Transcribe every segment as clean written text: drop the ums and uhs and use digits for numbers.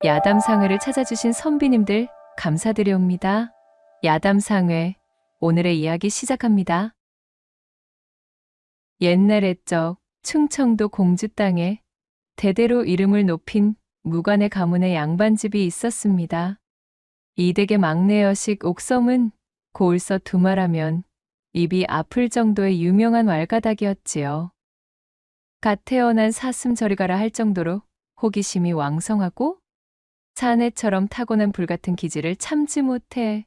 야담상회를 찾아주신 선비님들 감사드려옵니다. 야담상회, 오늘의 이야기 시작합니다. 옛날 옛적 충청도 공주 땅에 대대로 이름을 높인 무관의 가문의 양반집이 있었습니다. 이 댁의 막내 여식 옥섬은 고을서 두말하면 입이 아플 정도의 유명한 왈가닥이었지요. 갓 태어난 사슴 저리가라 할 정도로 호기심이 왕성하고 사내처럼 타고난 불같은 기질을 참지 못해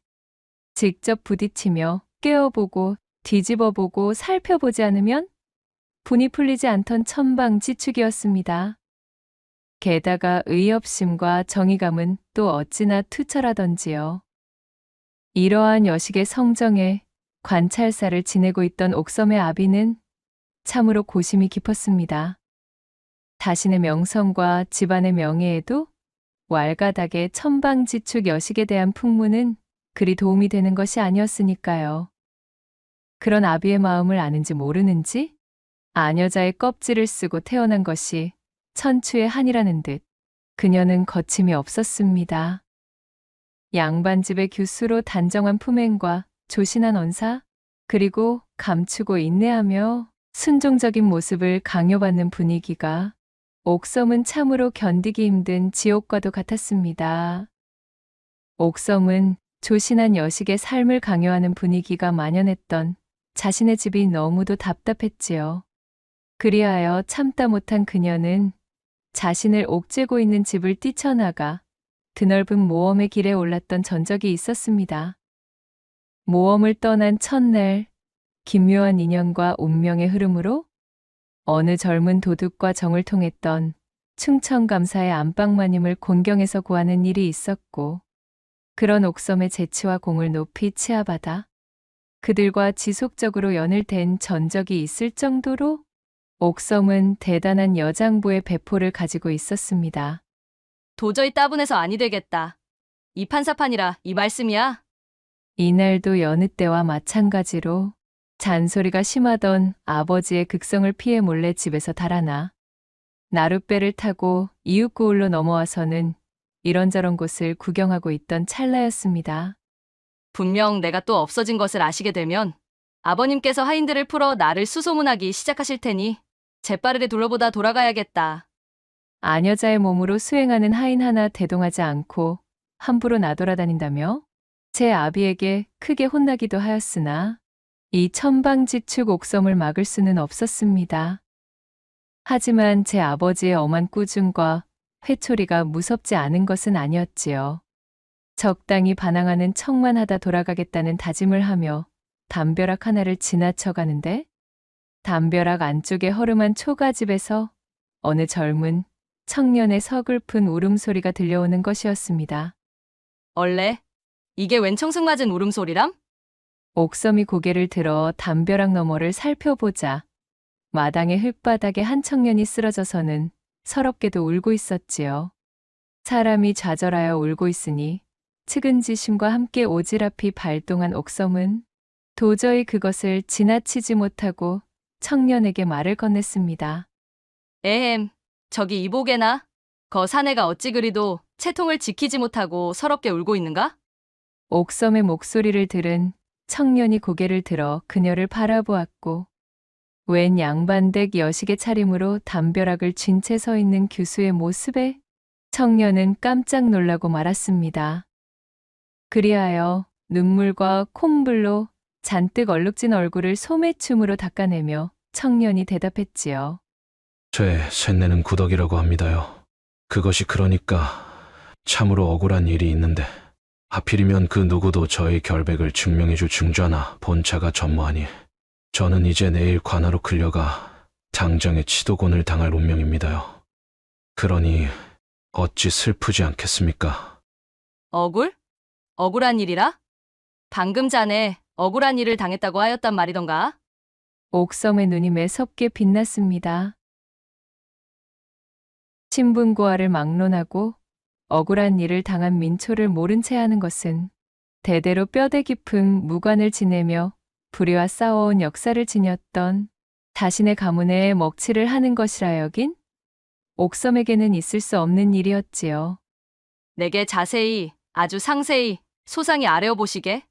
직접 부딪히며 깨어보고 뒤집어보고 살펴보지 않으면 분이 풀리지 않던 천방지축이었습니다. 게다가 의협심과 정의감은 또 어찌나 투철하던지요. 이러한 여식의 성정에 관찰사를 지내고 있던 옥섬의 아비는 참으로 고심이 깊었습니다. 자신의 명성과 집안의 명예에도 왈가닥의 천방지축 여식에 대한 풍문은 그리 도움이 되는 것이 아니었으니까요. 그런 아비의 마음을 아는지 모르는지 아녀자의 껍질을 쓰고 태어난 것이 천추의 한이라는 듯 그녀는 거침이 없었습니다. 양반집의 규수로 단정한 품행과 조신한 언사, 그리고 감추고 인내하며 순종적인 모습을 강요받는 분위기가 옥섬은 참으로 견디기 힘든 지옥과도 같았습니다. 옥섬은 조신한 여식의 삶을 강요하는 분위기가 만연했던 자신의 집이 너무도 답답했지요. 그리하여 참다 못한 그녀는 자신을 옥죄고 있는 집을 뛰쳐나가 드넓은 모험의 길에 올랐던 전적이 있었습니다. 모험을 떠난 첫날, 기묘한 인연과 운명의 흐름으로 어느 젊은 도둑과 정을 통했던 충청감사의 안방마님을 곤경에서 구하는 일이 있었고, 그런 옥섬의 재치와 공을 높이 치하받아 그들과 지속적으로 연을 댄 전적이 있을 정도로 옥섬은 대단한 여장부의 배포를 가지고 있었습니다. 도저히 따분해서 아니 되겠다. 이 판사판이라 이 말씀이야? 이날도 여느 때와 마찬가지로 잔소리가 심하던 아버지의 극성을 피해 몰래 집에서 달아나 나룻배를 타고 이웃고을로 넘어와서는 이런저런 곳을 구경하고 있던 찰나였습니다. 분명 내가 또 없어진 것을 아시게 되면 아버님께서 하인들을 풀어 나를 수소문하기 시작하실 테니 재빠르게 둘러보다 돌아가야겠다. 아녀자의 몸으로 수행하는 하인 하나 대동하지 않고 함부로 나돌아다닌다며 제 아비에게 크게 혼나기도 하였으나 이 천방지축 옥섬을 막을 수는 없었습니다. 하지만 제 아버지의 엄한 꾸중과 회초리가 무섭지 않은 것은 아니었지요. 적당히 반항하는 척만 하다 돌아가겠다는 다짐을 하며 담벼락 하나를 지나쳐가는데 담벼락 안쪽의 허름한 초가집에서 어느 젊은 청년의 서글픈 울음소리가 들려오는 것이었습니다. 얼레, 이게 웬 청승맞은 울음소리람? 옥섬이 고개를 들어 담벼락 너머를 살펴보자 마당의 흙바닥에 한 청년이 쓰러져서는 서럽게도 울고 있었지요. 사람이 좌절하여 울고 있으니 측은지심과 함께 오지랖이 발동한 옥섬은 도저히 그것을 지나치지 못하고 청년에게 말을 건넸습니다. 에헴, 저기 이보게나. 거 사내가 어찌 그리도 채통을 지키지 못하고 서럽게 울고 있는가? 옥섬의 목소리를 들은 청년이 고개를 들어 그녀를 바라보았고 웬 양반댁 여식의 차림으로 담벼락을 쥔 채 서 있는 규수의 모습에 청년은 깜짝 놀라고 말았습니다. 그리하여 눈물과 콧물로 잔뜩 얼룩진 얼굴을 소매춤으로 닦아내며 청년이 대답했지요. 제 셋내는 구덕이라고 합니다요. 그것이 그러니까 참으로 억울한 일이 있는데 하필이면 그 누구도 저의 결백을 증명해줄 증좌나 본차가 전무하니 저는 이제 내일 관하로 끌려가 당장의 치도곤을 당할 운명입니다요. 그러니 어찌 슬프지 않겠습니까? 억울? 억울한 일이라? 방금 자네 억울한 일을 당했다고 하였단 말이던가? 옥섬의 눈이 매섭게 빛났습니다. 신분고하를 막론하고 억울한 일을 당한 민초를 모른 채 하는 것은 대대로 뼈대 깊은 무관을 지내며 불의와 싸워온 역사를 지녔던 자신의 가문에 먹칠을 하는 것이라 여긴 옥섬에게는 있을 수 없는 일이었지요. 내게 자세히, 아주 상세히, 소상히 아뢰어 보시게.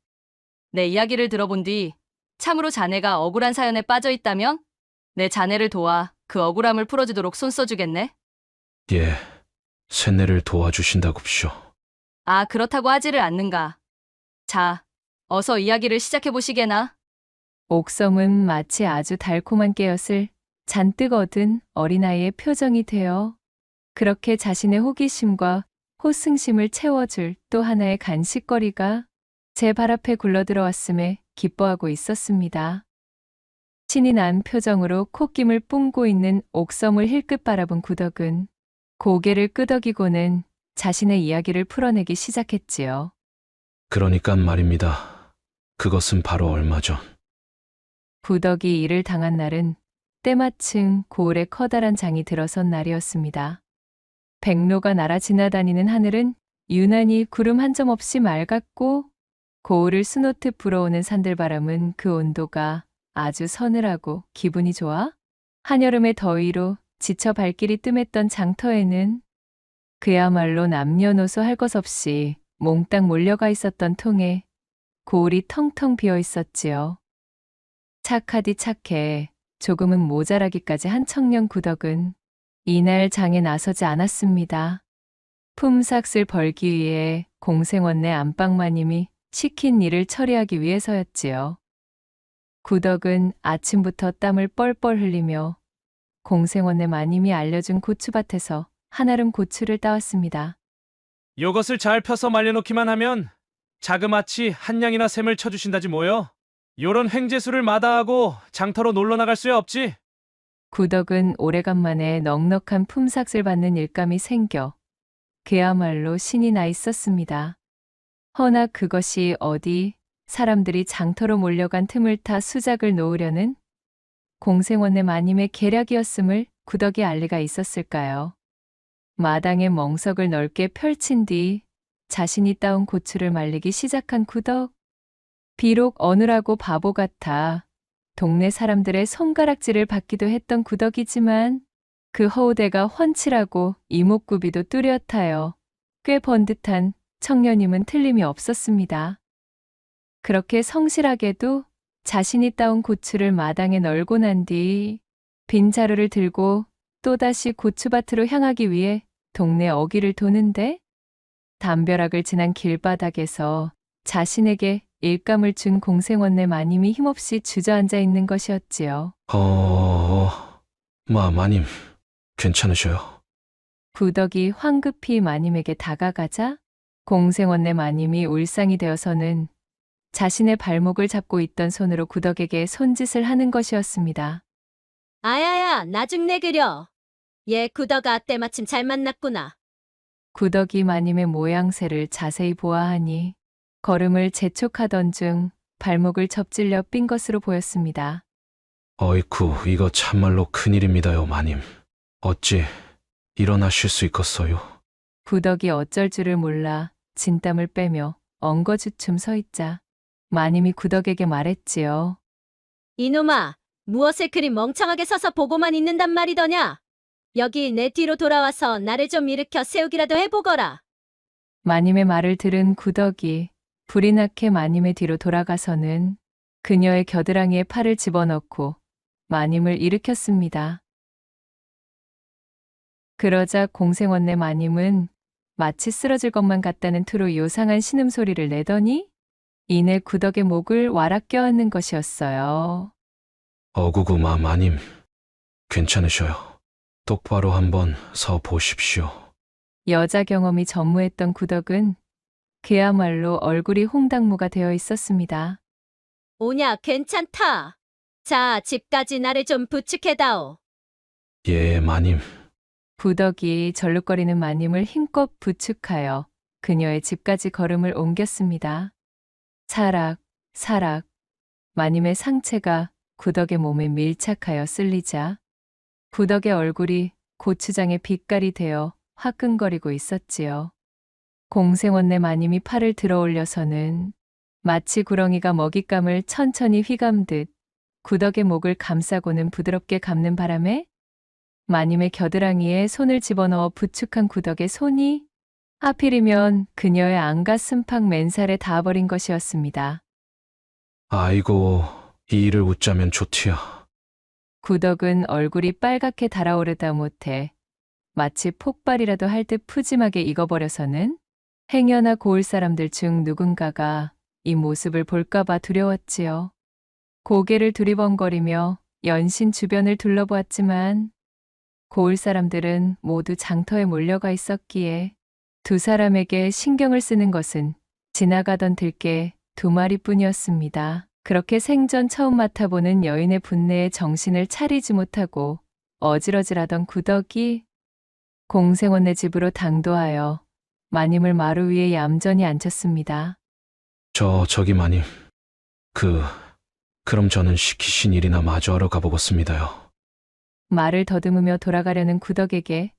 내 이야기를 들어본 뒤 참으로 자네가 억울한 사연에 빠져 있다면 내 자네를 도와 그 억울함을 풀어주도록 손써주겠네. 예, 쇳내를 도와주신다굽쇼. 아, 그렇다고 하지를 않는가. 자, 어서 이야기를 시작해 보시게나. 옥섬은 마치 아주 달콤한 깨엿을 잔뜩 얻은 어린아이의 표정이 되어 그렇게 자신의 호기심과 호승심을 채워줄 또 하나의 간식거리가 제 발 앞에 굴러들어왔음에 기뻐하고 있었습니다. 신이 난 표정으로 콧김을 뿜고 있는 옥섬을 힐끗 바라본 구덕은 고개를 끄덕이고는 자신의 이야기를 풀어내기 시작했지요. 그러니까 말입니다. 그것은 바로 얼마 전. 구덕이 이를 당한 날은 때마침 고을에 커다란 장이 들어선 날이었습니다. 백로가 날아 지나다니는 하늘은 유난히 구름 한 점 없이 맑았고 고을을 수놓듯 불어오는 산들바람은 그 온도가 아주 서늘하고 기분이 좋아 한여름의 더위로 지쳐 발길이 뜸했던 장터에는 그야말로 남녀노소 할 것 없이 몽땅 몰려가 있었던 통에 고을이 텅텅 비어 있었지요. 착하디 착해 조금은 모자라기까지 한 청년 구덕은 이날 장에 나서지 않았습니다. 품삯을 벌기 위해 공생원내 안방마님이 시킨 일을 처리하기 위해서였지요. 구덕은 아침부터 땀을 뻘뻘 흘리며 공생원내 마님이 알려준 고추밭에서 한아름 고추를 따왔습니다. 요것을 잘 펴서 말려놓기만 하면 자그마치 한 냥이나 샘을 쳐주신다지 뭐요. 요런 횡재수를 마다하고 장터로 놀러 나갈 수야 없지. 구덕은 오래간만에 넉넉한 품삯을 받는 일감이 생겨 그야말로 신이 나 있었습니다. 허나 그것이 어디 사람들이 장터로 몰려간 틈을 타 수작을 놓으려는 공생원내 마님의 계략이었음을 구덕이 알 리가 있었을까요? 마당에 멍석을 넓게 펼친 뒤 자신이 따온 고추를 말리기 시작한 구덕. 비록 어느라고 바보 같아 동네 사람들의 손가락질을 받기도 했던 구덕이지만 그 허우대가 훤칠하고 이목구비도 뚜렷하여 꽤 번듯한 청년임은 틀림이 없었습니다. 그렇게 성실하게도 자신이 따온 고추를 마당에 널고 난 뒤 빈 자루를 들고 또다시 고추밭으로 향하기 위해 동네 어귀를 도는데 담벼락을 지난 길바닥에서 자신에게 일감을 준 공생원내 마님이 힘없이 주저앉아 있는 것이었지요. 마님, 괜찮으셔요? 구덕이 황급히 마님에게 다가가자 공생원내 마님이 울상이 되어서는 자신의 발목을 잡고 있던 손으로 구덕에게 손짓을 하는 것이었습니다. 아야야, 나중내 그려. 얘 구덕아 때마침 잘 만났구나. 구덕이 마님의 모양새를 자세히 보아하니 걸음을 재촉하던 중 발목을 접질려 삔 것으로 보였습니다. 어이쿠, 이거 참말로 큰일입니다요, 마님. 어찌 일어나실 수 있겠어요? 구덕이 어쩔 줄을 몰라 진땀을 빼며 엉거주춤 서 있자 마님이 구덕에게 말했지요. 이놈아, 무엇을 그리 멍청하게 서서 보고만 있는단 말이더냐? 여기 내 뒤로 돌아와서 나를 좀 일으켜 세우기라도 해보거라. 마님의 말을 들은 구덕이 불이 나게 마님의 뒤로 돌아가서는 그녀의 겨드랑이에 팔을 집어넣고 마님을 일으켰습니다. 그러자 공생원내 마님은 마치 쓰러질 것만 같다는 투로 요상한 신음소리를 내더니 이내 구덕의 목을 와락 껴안는 것이었어요. 어구구 마님, 괜찮으셔요? 똑바로 한번 서 보십시오. 여자 경험이 전무했던 구덕은 그야말로 얼굴이 홍당무가 되어 있었습니다. 오냐, 괜찮다. 자, 집까지 나를 좀 부축해다오. 예, 마님. 구덕이 절룩거리는 마님을 힘껏 부축하여 그녀의 집까지 걸음을 옮겼습니다. 사락, 사락, 마님의 상체가 구덕의 몸에 밀착하여 쓸리자 구덕의 얼굴이 고추장의 빛깔이 되어 화끈거리고 있었지요. 공생원내 마님이 팔을 들어 올려서는 마치 구렁이가 먹잇감을 천천히 휘감듯 구덕의 목을 감싸고는 부드럽게 감는 바람에 마님의 겨드랑이에 손을 집어넣어 부축한 구덕의 손이 하필이면 그녀의 안가 쓴팍 맨살에 닿아버린 것이었습니다. 아이고, 이 일을 웃자면 좋디야. 구덕은 얼굴이 빨갛게 달아오르다 못해 마치 폭발이라도 할 듯 푸짐하게 익어버려서는 행여나 고을 사람들 중 누군가가 이 모습을 볼까봐 두려웠지요. 고개를 두리번거리며 연신 주변을 둘러보았지만 고을 사람들은 모두 장터에 몰려가 있었기에 두 사람에게 신경을 쓰는 것은 지나가던 들개 두 마리뿐이었습니다. 그렇게 생전 처음 맡아보는 여인의 분내에 정신을 차리지 못하고 어질어질하던 구덕이 공생원네 집으로 당도하여 마님을 마루 위에 얌전히 앉혔습니다. 저기 마님. 그럼 저는 시키신 일이나 마저 하러 가보겠습니다요. 말을 더듬으며 돌아가려는 구덕에게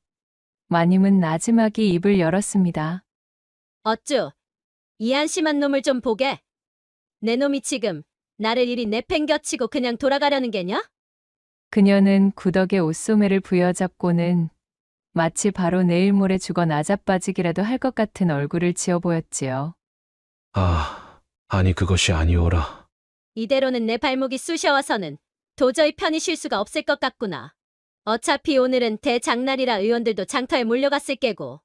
마님은 나지막이 입을 열었습니다. 어쭈, 이 한심한 놈을 좀 보게. 내 놈이 지금 나를 이리 내팽겨치고 그냥 돌아가려는 게냐? 그녀는 구덕의 옷소매를 부여잡고는 마치 바로 내일 모레 죽어 나자빠지기라도 할 것 같은 얼굴을 지어 보였지요. 아니 그것이 아니오라. 이대로는 내 발목이 쑤셔와서는 도저히 편히 쉴 수가 없을 것 같구나. 어차피 오늘은 대장날이라 의원들도 장터에 몰려갔을 게고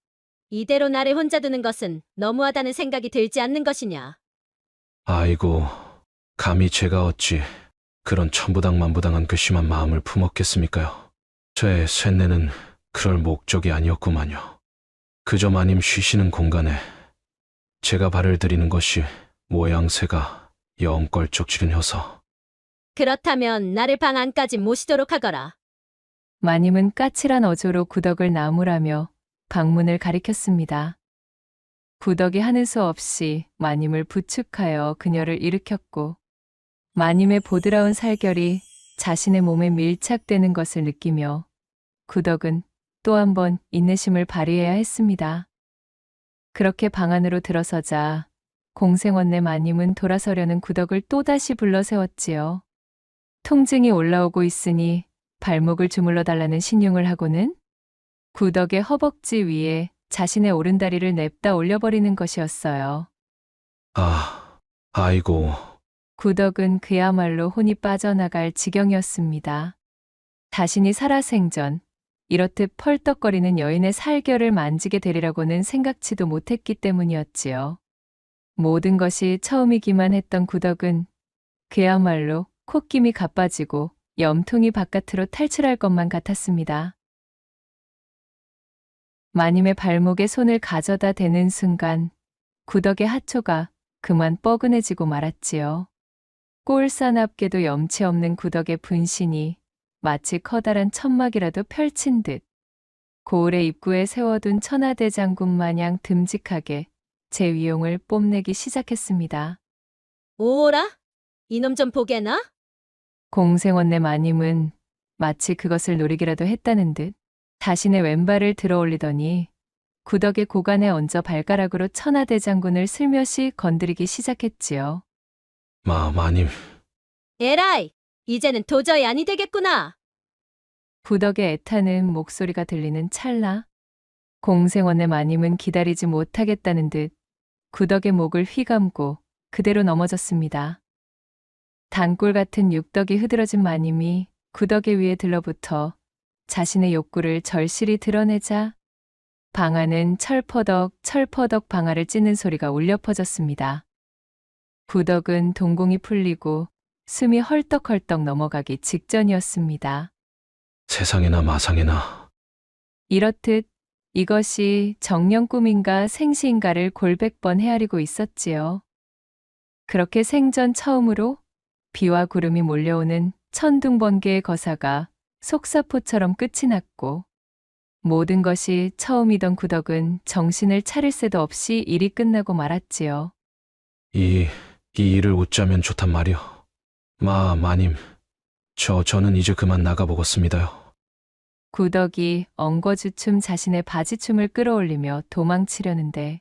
이대로 나를 혼자 두는 것은 너무하다는 생각이 들지 않는 것이냐. 아이고, 감히 제가 어찌 그런 천부당만부당한 그 심한 마음을 품었겠습니까요. 제 쇳내는 그럴 목적이 아니었구만요. 그저 마님 쉬시는 공간에 제가 발을 들이는 것이 모양새가 영 껄쩍지근해서. 그렇다면 나를 방 안까지 모시도록 하거라. 마님은 까칠한 어조로 구덕을 나무라며 방문을 가리켰습니다. 구덕이 하는 수 없이 마님을 부축하여 그녀를 일으켰고 마님의 보드라운 살결이 자신의 몸에 밀착되는 것을 느끼며 구덕은 또 한 번 인내심을 발휘해야 했습니다. 그렇게 방 안으로 들어서자 공생원네 마님은 돌아서려는 구덕을 또다시 불러 세웠지요. 통증이 올라오고 있으니 발목을 주물러 달라는 신용을 하고는 구덕의 허벅지 위에 자신의 오른다리를 냅다 올려버리는 것이었어요. 아이고. 구덕은 그야말로 혼이 빠져나갈 지경이었습니다. 자신이 살아생전 이렇듯 펄떡거리는 여인의 살결을 만지게 되리라고는 생각지도 못했기 때문이었지요. 모든 것이 처음이기만 했던 구덕은 그야말로 콧김이 가빠지고 염통이 바깥으로 탈출할 것만 같았습니다. 마님의 발목에 손을 가져다 대는 순간 구덕의 하초가 그만 뻐근해지고 말았지요. 꼴사납게도 염치 없는 구덕의 분신이 마치 커다란 천막이라도 펼친 듯 고을의 입구에 세워둔 천하대장군 마냥 듬직하게 제 위용을 뽐내기 시작했습니다. 오라? 이놈 좀 보게나? 공생원네 마님은 마치 그것을 노리기라도 했다는 듯 자신의 왼발을 들어 올리더니 구덕의 고관에 얹어 발가락으로 천하대장군을 슬며시 건드리기 시작했지요. 마님. 에라이! 이제는 도저히 아니 되겠구나. 구덕의 애타는 목소리가 들리는 찰나 공생원의 마님은 기다리지 못하겠다는 듯 구덕의 목을 휘감고 그대로 넘어졌습니다. 단골 같은 육덕이 흐드러진 마님이 구덕의 위에 들러붙어 자신의 욕구를 절실히 드러내자 방 안은 철퍼덕 방아를 찢는 소리가 울려 퍼졌습니다. 구덕은 동공이 풀리고 숨이 헐떡헐떡 넘어가기 직전이었습니다. 세상에나 마상에나. 이렇듯 이것이 정령 꿈인가 생시인가를 골백번 헤아리고 있었지요. 그렇게 생전 처음으로 비와 구름이 몰려오는 천둥번개의 거사가 속사포처럼 끝이 났고 모든 것이 처음이던 구덕은 정신을 차릴 새도 없이 일이 끝나고 말았지요. 이 일을 웃자면 좋단 말이오. 마님. 저는 이제 그만 나가보겠습니다요. 구덕이 엉거주춤 자신의 바지춤을 끌어올리며 도망치려는데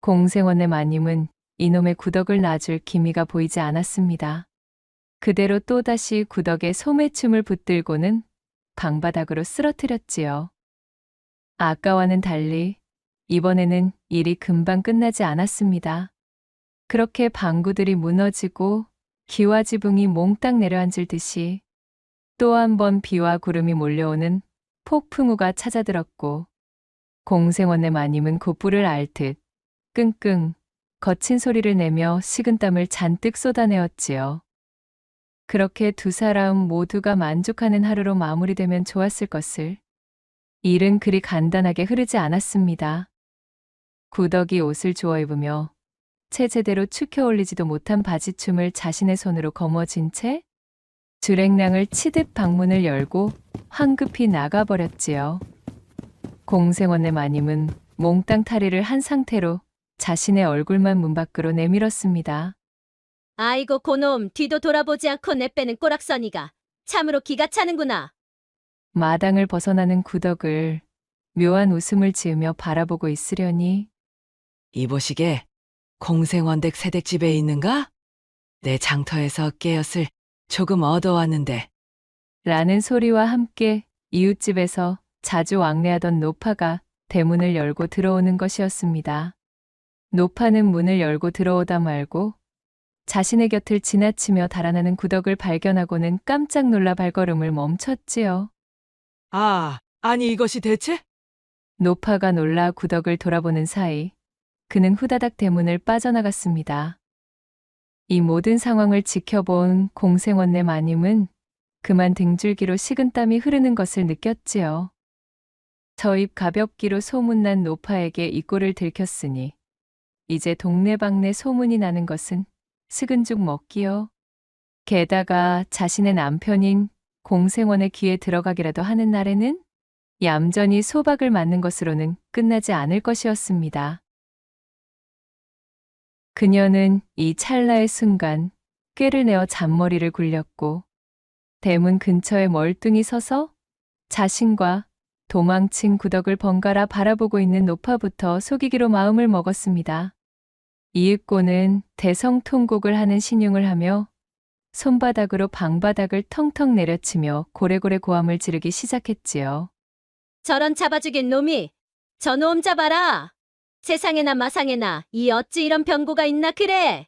공생원의 마님은 이놈의 구덕을 놔줄 기미가 보이지 않았습니다. 그대로 또다시 구덕의 소매춤을 붙들고는 방바닥으로 쓰러뜨렸지요. 아까와는 달리 이번에는 일이 금방 끝나지 않았습니다. 그렇게 방구들이 무너지고 기와 지붕이 몽땅 내려앉을 듯이 또 한 번 비와 구름이 몰려오는 폭풍우가 찾아들었고 공생원의 마님은 곧불을 앓듯 끙끙 거친 소리를 내며 식은땀을 잔뜩 쏟아내었지요. 그렇게 두 사람 모두가 만족하는 하루로 마무리되면 좋았을 것을. 일은 그리 간단하게 흐르지 않았습니다. 구덕이 옷을 주워 입으며 채 제대로 축혀 올리지도 못한 바지춤을 자신의 손으로 거머쥔 채 주랭랑을 치듯 방문을 열고 황급히 나가버렸지요. 공생원의 마님은 몽땅 탈의를 한 상태로 자신의 얼굴만 문 밖으로 내밀었습니다. 아이고 고놈, 뒤도 돌아보지 않고 내빼는 꼬락서니가 참으로 기가 차는구나. 마당을 벗어나는 구덕을 묘한 웃음을 지으며 바라보고 있으려니 이보시게 공생원댁 새댁집에 있는가? 내 장터에서 깨엇을 조금 얻어왔는데. 라는 소리와 함께 이웃집에서 자주 왕래하던 노파가 대문을 열고 들어오는 것이었습니다. 노파는 문을 열고 들어오다 말고 자신의 곁을 지나치며 달아나는 구덕을 발견하고는 깜짝 놀라 발걸음을 멈췄지요. 아, 아니 이것이 대체? 노파가 놀라 구덕을 돌아보는 사이 그는 후다닥 대문을 빠져나갔습니다. 이 모든 상황을 지켜본 공생원네 마님은 그만 등줄기로 식은땀이 흐르는 것을 느꼈지요. 저 입 가볍기로 소문난 노파에게 이 꼴을 들켰으니 이제 동네방네 소문이 나는 것은 식은죽 먹기요. 게다가 자신의 남편인 공생원의 귀에 들어가기라도 하는 날에는 얌전히 소박을 맞는 것으로는 끝나지 않을 것이었습니다. 그녀는 이 찰나의 순간 꾀를 내어 잔머리를 굴렸고 대문 근처에 멀뚱히 서서 자신과 도망친 구덕을 번갈아 바라보고 있는 노파부터 속이기로 마음을 먹었습니다. 이윽고는 대성통곡을 하는 신용을 하며 손바닥으로 방바닥을 텅텅 내려치며 고래고래 고함을 지르기 시작했지요. 저런 잡아죽인 놈이 저놈 잡아라. 세상에나 마상에나 이 어찌 이런 병고가 있나 그래.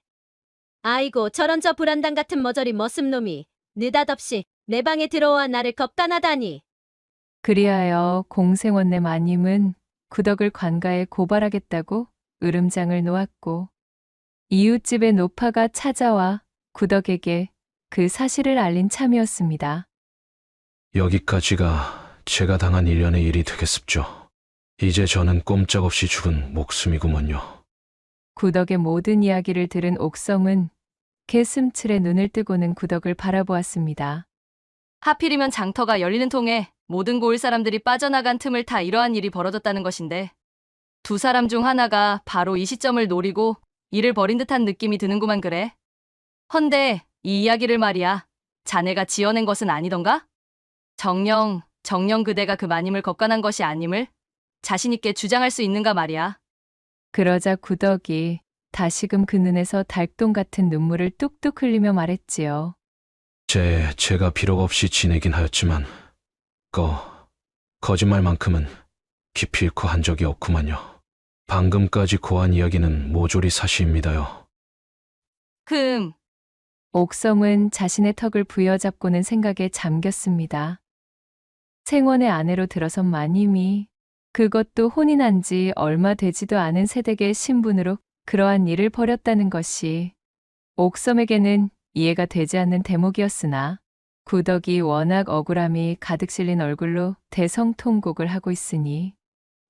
아이고 저런 저 불안당 같은 머저리 머슴놈이 느닷없이 내 방에 들어와 나를 겁간하다니. 그리하여 공생원네 마님은 구덕을 관가에 고발하겠다고 으름장을 놓았고 이웃집의 노파가 찾아와 구덕에게 그 사실을 알린 참이었습니다. 여기까지가 제가 당한 일련의 일이 되겠습죠. 이제 저는 꼼짝없이 죽은 목숨이구먼요. 구덕의 모든 이야기를 들은 옥섬은 개슴츠레 눈을 뜨고는 구덕을 바라보았습니다. 하필이면 장터가 열리는 통에 모든 고을 사람들이 빠져나간 틈을 타 이러한 일이 벌어졌다는 것인데 두 사람 중 하나가 바로 이 시점을 노리고 일을 벌인 듯한 느낌이 드는구만 그래. 헌데 이 이야기를 말이야. 자네가 지어낸 것은 아니던가? 정녕 그대가 그 마님을 겁간한 것이 아님을 자신있게 주장할 수 있는가 말이야. 그러자 구덕이 다시금 그 눈에서 달동 같은 눈물을 뚝뚝 흘리며 말했지요. 제가 비록 없이 지내긴 하였지만 거짓말만큼은 기필코 한 적이 없구만요. 방금까지 고한 이야기는 모조리 사실입니다요. 옥섬은 자신의 턱을 부여잡고는 생각에 잠겼습니다. 생원의 아내로 들어선 마님이 그것도 혼인한 지 얼마 되지도 않은 새댁의 신분으로 그러한 일을 벌였다는 것이 옥섬에게는 이해가 되지 않는 대목이었으나 구덕이 워낙 억울함이 가득 실린 얼굴로 대성통곡을 하고 있으니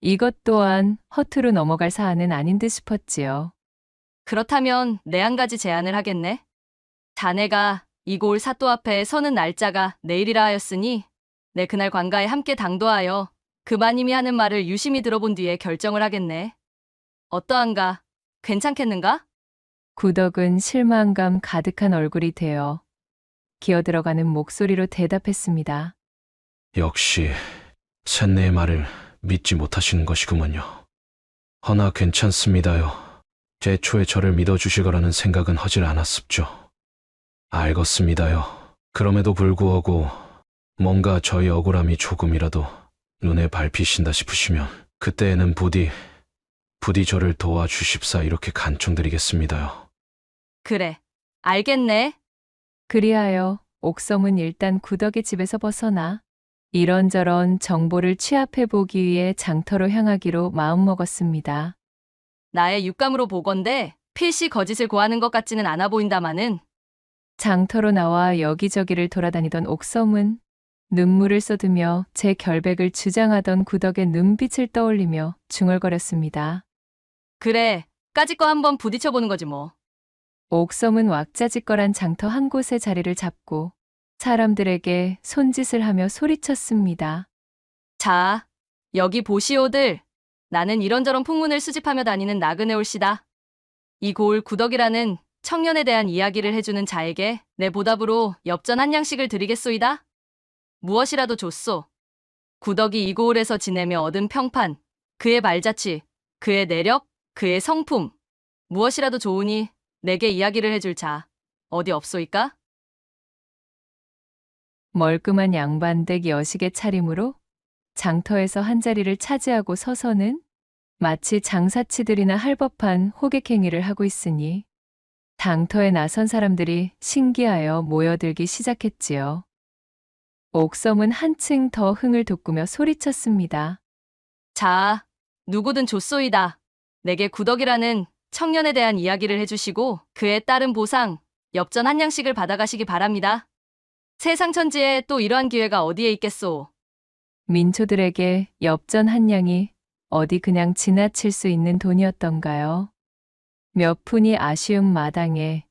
이것 또한 허투루 넘어갈 사안은 아닌 듯 싶었지요. 그렇다면 내 한 가지 제안을 하겠네. 자네가 이고을 사또 앞에 서는 날짜가 내일이라 하였으니 내 그날 관가에 함께 당도하여 그 마님이 하는 말을 유심히 들어본 뒤에 결정을 하겠네. 어떠한가? 괜찮겠는가? 구덕은 실망감 가득한 얼굴이 되어 기어들어가는 목소리로 대답했습니다. 역시 셋내의 말을 믿지 못하시는 것이구먼요. 허나 괜찮습니다요. 제초에 저를 믿어주실 거라는 생각은 하질 않았습죠. 알겠습니다요. 그럼에도 불구하고 뭔가 저희 억울함이 조금이라도 눈에 밟히신다 싶으시면 그때에는 부디 부디 저를 도와주십사 이렇게 간청드리겠습니다요. 그래, 알겠네. 그리하여 옥섬은 일단 구덕의 집에서 벗어나 이런저런 정보를 취합해 보기 위해 장터로 향하기로 마음먹었습니다. 나의 육감으로 보건대 필시 거짓을 고하는 것 같지는 않아 보인다마는 장터로 나와 여기저기를 돌아다니던 옥섬은 눈물을 쏟으며 제 결백을 주장하던 구덕의 눈빛을 떠올리며 중얼거렸습니다. 그래, 까짓 거 한번 부딪혀보는 거지 뭐. 옥섬은 왁자지껄한 장터 한 곳에 자리를 잡고 사람들에게 손짓을 하며 소리쳤습니다. 자, 여기 보시오들. 나는 이런저런 풍문을 수집하며 다니는 나그네 올시다. 이 고을 구덕이라는 청년에 대한 이야기를 해주는 자에게 내 보답으로 엽전 한 양씩을 드리겠소이다. 무엇이라도 줬소. 구덕이 이 고을에서 지내며 얻은 평판, 그의 발자취, 그의 내력, 그의 성품, 무엇이라도 좋으니 내게 이야기를 해줄 자, 어디 없소이까? 멀끔한 양반댁 여식의 차림으로 장터에서 한자리를 차지하고 서서는 마치 장사치들이나 할 법한 호객행위를 하고 있으니 장터에 나선 사람들이 신기하여 모여들기 시작했지요. 옥섬은 한층 더 흥을 돋구며 소리쳤습니다. 자, 누구든 좋소이다. 내게 구덕이라는 청년에 대한 이야기를 해주시고 그에 따른 보상, 엽전 한 양씩을 받아가시기 바랍니다. 세상 천지에 또 이러한 기회가 어디에 있겠소. 민초들에게 엽전 한 양이 어디 그냥 지나칠 수 있는 돈이었던가요? 몇 푼이 아쉬운 마당에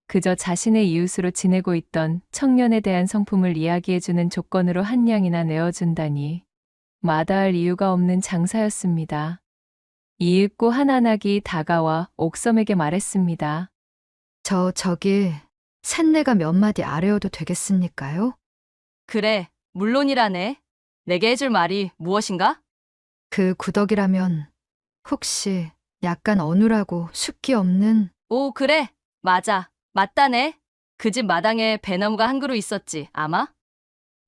그저 자신의 이웃으로 지내고 있던 청년에 대한 성품을 이야기해주는 조건으로 한 양이나 내어준다니 마다할 이유가 없는 장사였습니다. 이윽고 한 안악이 다가와 옥섬에게 말했습니다. 저기 쇳내가 몇 마디 아뢰어도 되겠습니까요? 그래, 물론이라네. 내게 해줄 말이 무엇인가? 그 구덕이라면 혹시 약간 어눌하고 숫기 없는 오, 그래. 맞아. 맞다네. 그 집 마당에 배나무가 한 그루 있었지, 아마?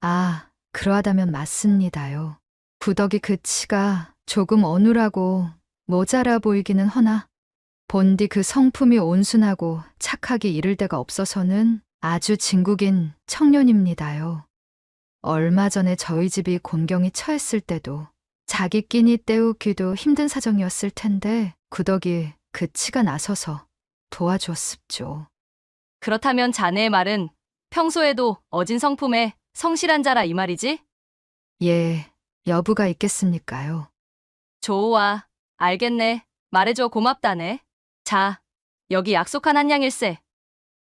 아, 그러하다면 맞습니다요. 구덕이 그 치가 조금 어눌하고 모자라 보이기는 허나 본디 그 성품이 온순하고 착하기 이를 데가 없어서는 아주 진국인 청년입니다요. 얼마 전에 저희 집이 곤경이 처했을 때도 자기 끼니 때우기도 힘든 사정이었을 텐데 구덕이 그 치가 나서서 도와주었습죠. 그렇다면 자네의 말은 평소에도 어진 성품에 성실한 자라 이 말이지? 예, 여부가 있겠습니까요? 좋아. 알겠네. 말해줘 고맙다네. 자, 여기 약속한 한 양일세.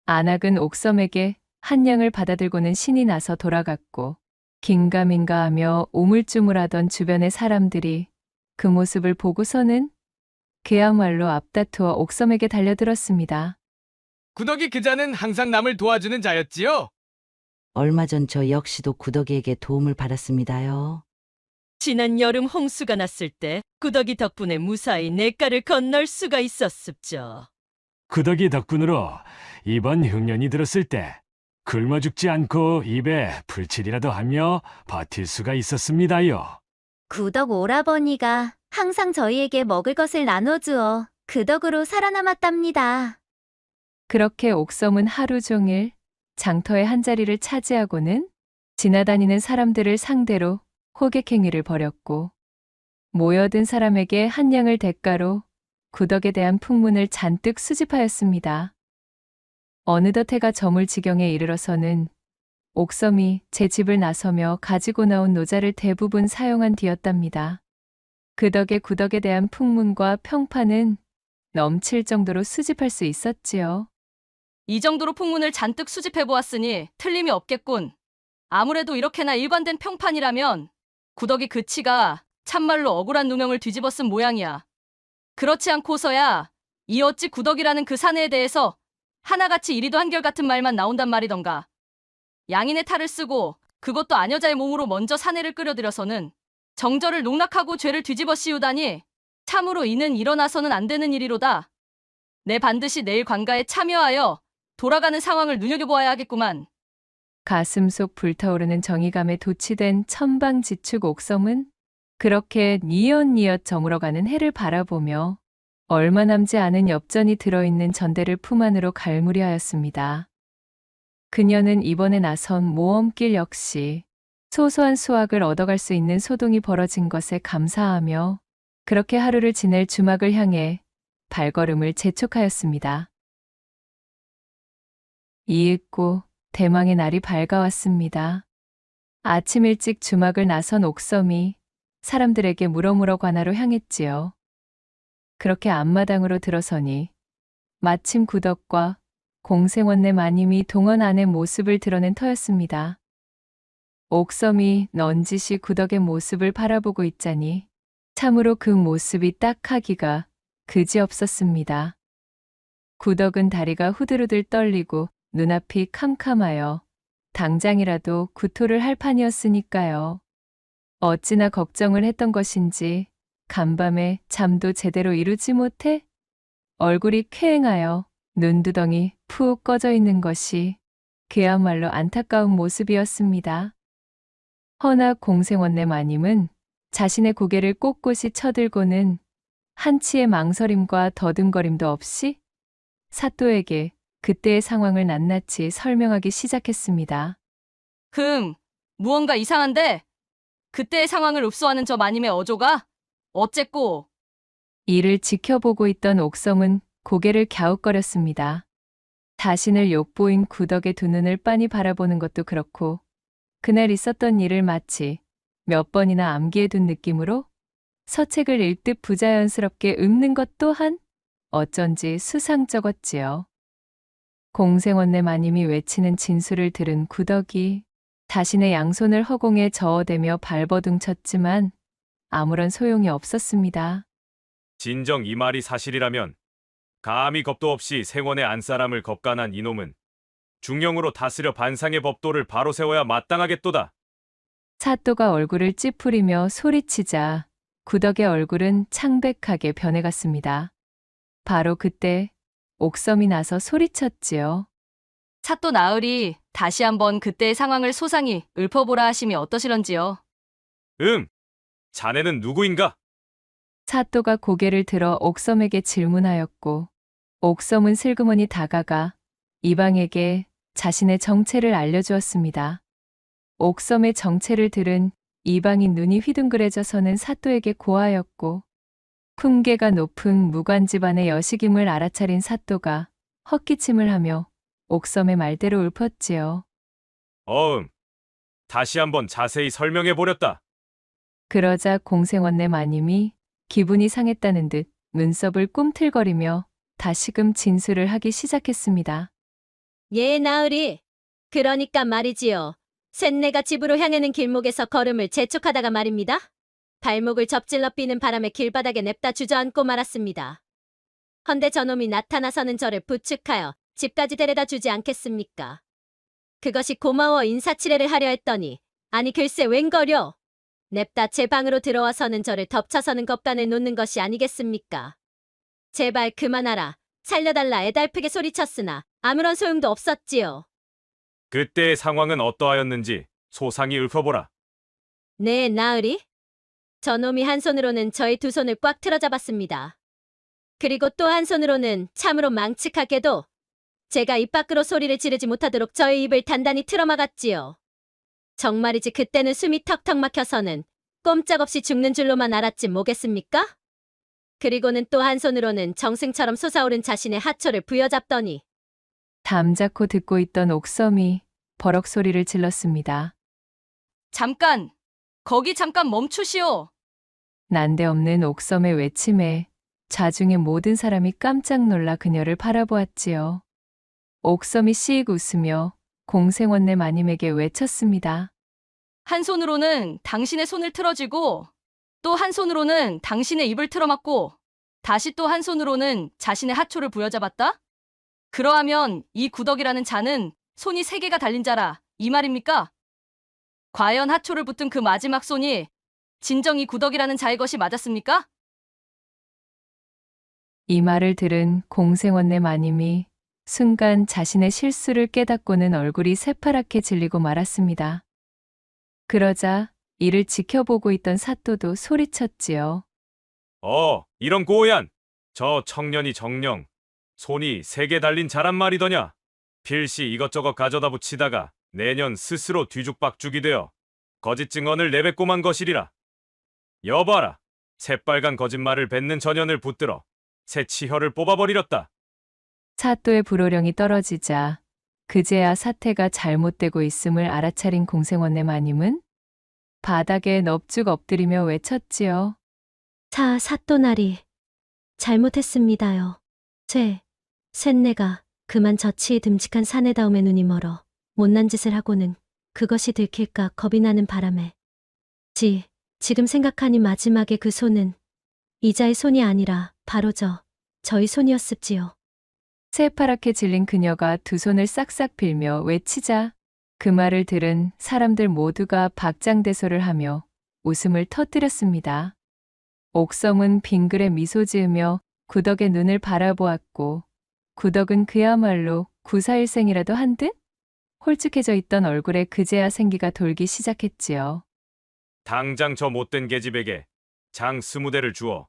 안악은 옥섬에게 한 양을 받아들고는 신이 나서 돌아갔고 긴가민가하며 우물쭈물하던 주변의 사람들이 그 모습을 보고서는 그야말로 앞다투어 옥섬에게 달려들었습니다. 구덕이 그자는 항상 남을 도와주는 자였지요? 얼마 전 저 역시도 구덕이에게 도움을 받았습니다요. 지난 여름 홍수가 났을 때 구덕이 덕분에 무사히 냇가를 건널 수가 있었습죠. 구덕이 덕분으로 이번 흉년이 들었을 때 굶어 죽지 않고 입에 풀칠이라도 하며 버틸 수가 있었습니다요. 구덕 오라버니가 항상 저희에게 먹을 것을 나눠주어 그 덕으로 살아남았답니다. 그렇게 옥섬은 하루 종일 장터의 한자리를 차지하고는 지나다니는 사람들을 상대로 호객행위를 벌였고 모여든 사람에게 한 양을 대가로 구덕에 대한 풍문을 잔뜩 수집하였습니다. 어느덧 해가 저물 지경에 이르러서는 옥섬이 제 집을 나서며 가지고 나온 노자를 대부분 사용한 뒤였답니다. 그 덕에 구덕에 대한 풍문과 평판은 넘칠 정도로 수집할 수 있었지요. 이 정도로 풍문을 잔뜩 수집해보았으니 틀림이 없겠군. 아무래도 이렇게나 일관된 평판이라면 구덕이 그 치가 참말로 억울한 누명을 뒤집어 쓴 모양이야. 그렇지 않고서야 이 어찌 구덕이라는 그 사내에 대해서 하나같이 이리도 한결같은 말만 나온단 말이던가. 양인의 탈을 쓰고 그것도 아녀자의 몸으로 먼저 사내를 끌어들여서는 정절을 농락하고 죄를 뒤집어 씌우다니 참으로 이는 일어나서는 안 되는 일이로다. 내 반드시 내일 관가에 참여하여 돌아가는 상황을 눈여겨보아야 하겠구만. 가슴 속 불타오르는 정의감에 도취된 천방지축 옥섬은 그렇게 뉘엿뉘엿 저물어가는 해를 바라보며 얼마 남지 않은 엽전이 들어있는 전대를 품 안으로 갈무리하였습니다. 그녀는 이번에 나선 모험길 역시 소소한 수확을 얻어갈 수 있는 소동이 벌어진 것에 감사하며 그렇게 하루를 지낼 주막을 향해 발걸음을 재촉하였습니다. 이윽고 대망의 날이 밝아왔습니다. 아침 일찍 주막을 나선 옥섬이 사람들에게 물어물어 관하로 향했지요. 그렇게 앞마당으로 들어서니 마침 구덕과 공생원내 마님이 동원 안의 모습을 드러낸 터였습니다. 옥섬이 넌지시 구덕의 모습을 바라보고 있자니 참으로 그 모습이 딱하기가 그지없었습니다. 구덕은 다리가 후들후들 떨리고 눈앞이 캄캄하여 당장이라도 구토를 할 판이었으니까요. 어찌나 걱정을 했던 것인지 간밤에 잠도 제대로 이루지 못해 얼굴이 쾌행하여 눈두덩이 푹 꺼져 있는 것이 그야말로 안타까운 모습이었습니다. 허나 공생원내 마님은 자신의 고개를 꼿꼿이 쳐들고는 한치의 망설임과 더듬거림도 없이 사또에게 그때의 상황을 낱낱이 설명하기 시작했습니다. 무언가 이상한데? 그때의 상황을 읍소하는 저 마님의 어조가? 어쨌고? 이를 지켜보고 있던 옥섬은 고개를 갸웃거렸습니다. 자신을 욕보인 구덕의 두 눈을 빤히 바라보는 것도 그렇고 그날 있었던 일을 마치 몇 번이나 암기해둔 느낌으로 서책을 읽듯 부자연스럽게 읊는 것 또한 어쩐지 수상쩍었지요. 공생원내 마님이 외치는 진술을 들은 구덕이 자신의 양손을 허공에 저어대며 발버둥쳤지만 아무런 소용이 없었습니다. 진정 이 말이 사실이라면 감히 겁도 없이 생원의 안사람을 겁간한 이놈은 중령으로 다스려 반상의 법도를 바로 세워야 마땅하겠도다. 사또가 얼굴을 찌푸리며 소리치자 구덕의 얼굴은 창백하게 변해갔습니다. 바로 그때 옥섬이 나서 소리쳤지요. 사또 나으리 다시 한번 그때의 상황을 소상히 읊어보라 하심이 어떠시런지요? 자네는 누구인가? 사또가 고개를 들어 옥섬에게 질문하였고 옥섬은 슬그머니 다가가 이방에게 자신의 정체를 알려주었습니다. 옥섬의 정체를 들은 이방인 눈이 휘둥그레져서는 사또에게 고하였고 품계가 높은 무관 집안의 여식임을 알아차린 사또가 헛기침을 하며 옥섬의 말대로 읊었지요. 다시 한번 자세히 설명해 보렸다. 그러자 공생원내 마님이 기분이 상했다는 듯 눈썹을 꿈틀거리며 다시금 진술을 하기 시작했습니다. 예, 나으리. 그러니까 말이지요. 셋내가 집으로 향하는 길목에서 걸음을 재촉하다가 말입니다. 발목을 접질러 삐는 바람에 길바닥에 냅다 주저앉고 말았습니다. 헌데 저놈이 나타나서는 저를 부축하여 집까지 데려다 주지 않겠습니까? 그것이 고마워 인사치레를 하려 했더니 아니 글쎄 웬거려. 냅다 제 방으로 들어와서는 저를 덮쳐서는 겁간을 놓는 것이 아니겠습니까? 제발 그만하라. 살려달라 애달프게 소리쳤으나 아무런 소용도 없었지요. 그때의 상황은 어떠하였는지 소상히 읊어보라. 네, 나으리. 저놈이 한 손으로는 저의 두 손을 꽉 틀어잡았습니다. 그리고 또 한 손으로는 참으로 망측하게도 제가 입 밖으로 소리를 지르지 못하도록 저의 입을 단단히 틀어막았지요. 정말이지 그때는 숨이 턱턱 막혀서는 꼼짝없이 죽는 줄로만 알았지 뭐겠습니까? 그리고는 또 한 손으로는 정승처럼 솟아오른 자신의 하초를 부여잡더니 담자코 듣고 있던 옥섬이 버럭 소리를 질렀습니다. 잠깐! 거기 잠깐 멈추시오! 난데없는 옥섬의 외침에 좌중의 모든 사람이 깜짝 놀라 그녀를 바라보았지요. 옥섬이 씩 웃으며 공생원내 마님에게 외쳤습니다. 한 손으로는 당신의 손을 틀어쥐고 또 한 손으로는 당신의 입을 틀어막고 다시 또 한 손으로는 자신의 하초를 부여잡았다? 그러하면 이 구덕이라는 자는 손이 3개가 달린 자라 이 말입니까? 과연 하초를 붙든 그 마지막 손이 진정 이 구덕이라는 자의 것이 맞았습니까? 이 말을 들은 공생원내 마님이 순간 자신의 실수를 깨닫고는 얼굴이 새파랗게 질리고 말았습니다. 그러자 이를 지켜보고 있던 사또도 소리쳤지요. 이런 고얀! 저 청년이 정령 손이 3개 달린 자란 말이더냐? 필시 이것저것 가져다 붙이다가 내년 스스로 뒤죽박죽이 되어 거짓 증언을 내뱉고만 것이리라. 여봐라, 새빨간 거짓말을 뱉는 전현을 붙들어 새 치혀를 뽑아버리렸다. 사또의 불호령이 떨어지자 그제야 사태가 잘못되고 있음을 알아차린 공생원네 마님은 바닥에 넙죽 엎드리며 외쳤지요. 사또나리, 잘못했습니다요. 셋내가 그만 저치의 듬직한 사내다움에 눈이 멀어 못난 짓을 하고는 그것이 들킬까 겁이 나는 바람에 지금 생각하니 마지막에 그 손은 이자의 손이 아니라 바로 저희 손이었습지요. 새파랗게 질린 그녀가 두 손을 싹싹 빌며 외치자 그 말을 들은 사람들 모두가 박장대소를 하며 웃음을 터뜨렸습니다. 옥섬은 빙그레 미소 지으며 구덕의 눈을 바라보았고 구덕은 그야말로 구사일생이라도 한 듯 홀쭉해져 있던 얼굴에 그제야 생기가 돌기 시작했지요. 당장 저 못된 계집에게 장 20대를 주어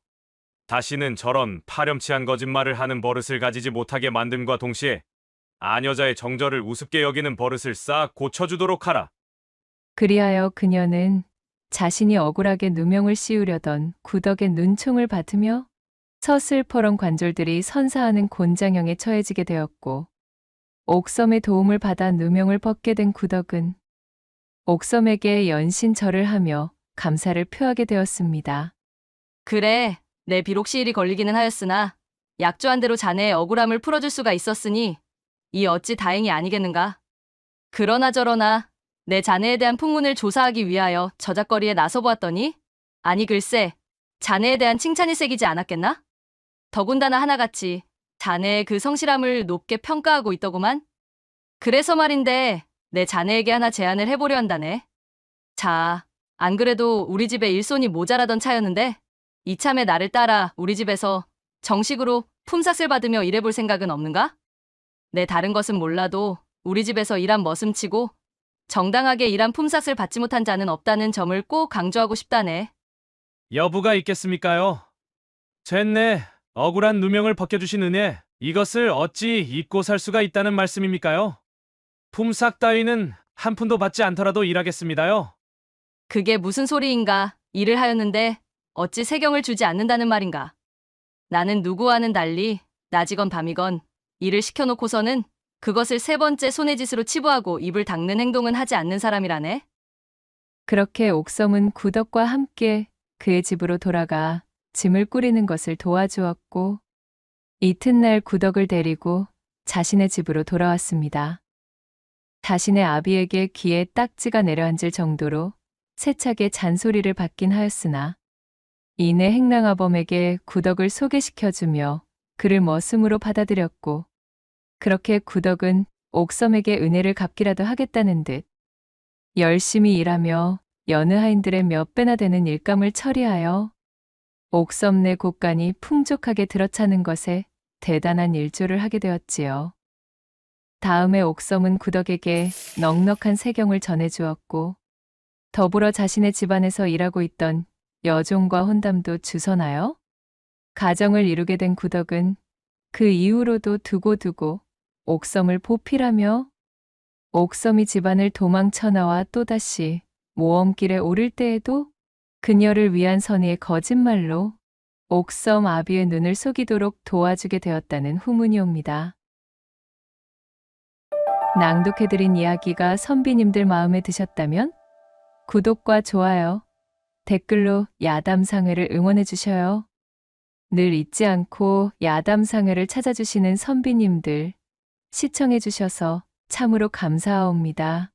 다시는 저런 파렴치한 거짓말을 하는 버릇을 가지지 못하게 만듦과 동시에 아녀자의 정절을 우습게 여기는 버릇을 싹 고쳐주도록 하라. 그리하여 그녀는 자신이 억울하게 누명을 씌우려던 구덕의 눈총을 받으며 서슬퍼런 관졸들이 선사하는 곤장형에 처해지게 되었고 옥섬의 도움을 받아 누명을 벗게 된 구덕은 옥섬에게 연신절을 하며 감사를 표하게 되었습니다. 그래, 내 비록 시일이 걸리기는 하였으나 약조한 대로 자네의 억울함을 풀어줄 수가 있었으니 이 어찌 다행이 아니겠는가. 그러나 저러나 내 자네에 대한 풍문을 조사하기 위하여 저작거리에 나서보았더니 아니 글쎄 자네에 대한 칭찬이 세기지 않았겠나? 더군다나 하나같이 자네의 그 성실함을 높게 평가하고 있더구만. 그래서 말인데 내 자네에게 하나 제안을 해보려 한다네. 자, 안 그래도 우리 집에 일손이 모자라던 차였는데 이참에 나를 따라 우리 집에서 정식으로 품삯을 받으며 일해볼 생각은 없는가? 내 다른 것은 몰라도 우리 집에서 일한 머슴치고 정당하게 일한 품삯을 받지 못한 자는 없다는 점을 꼭 강조하고 싶다네. 여부가 있겠습니까요? 젠네 억울한 누명을 벗겨주신 은혜, 이것을 어찌 잊고 살 수가 있다는 말씀입니까요? 품삯 따위는 한 푼도 받지 않더라도 일하겠습니다요. 그게 무슨 소리인가? 일을 하였는데 어찌 세경을 주지 않는다는 말인가? 나는 누구와는 달리 낮이건 밤이건 일을 시켜놓고서는 그것을 3번째 손해짓으로 치부하고 입을 닦는 행동은 하지 않는 사람이라네. 그렇게 옥섬은 구덕과 함께 그의 집으로 돌아가 짐을 꾸리는 것을 도와주었고 이튿날 구덕을 데리고 자신의 집으로 돌아왔습니다. 자신의 아비에게 귀에 딱지가 내려앉을 정도로 세차게 잔소리를 받긴 하였으나 이내 행랑아범에게 구덕을 소개시켜주며 그를 머슴으로 받아들였고 그렇게 구덕은 옥섬에게 은혜를 갚기라도 하겠다는 듯 열심히 일하며 여느 하인들의 몇 배나 되는 일감을 처리하여 옥섬 내 곳간이 풍족하게 들어차는 것에 대단한 일조를 하게 되었지요. 다음에 옥섬은 구덕에게 넉넉한 세경을 전해주었고 더불어 자신의 집안에서 일하고 있던 여종과 혼담도 주선하여 가정을 이루게 된 구덕은 그 이후로도 두고두고 옥섬을 보필하며 옥섬이 집안을 도망쳐 나와 또다시 모험길에 오를 때에도 그녀를 위한 선의의 거짓말로 옥섬 아비의 눈을 속이도록 도와주게 되었다는 후문이 옵니다. 낭독해드린 이야기가 선비님들 마음에 드셨다면 구독과 좋아요, 댓글로 야담상회를 응원해 주셔요. 늘 잊지 않고 야담상회를 찾아주시는 선비님들 시청해 주셔서 참으로 감사하옵니다.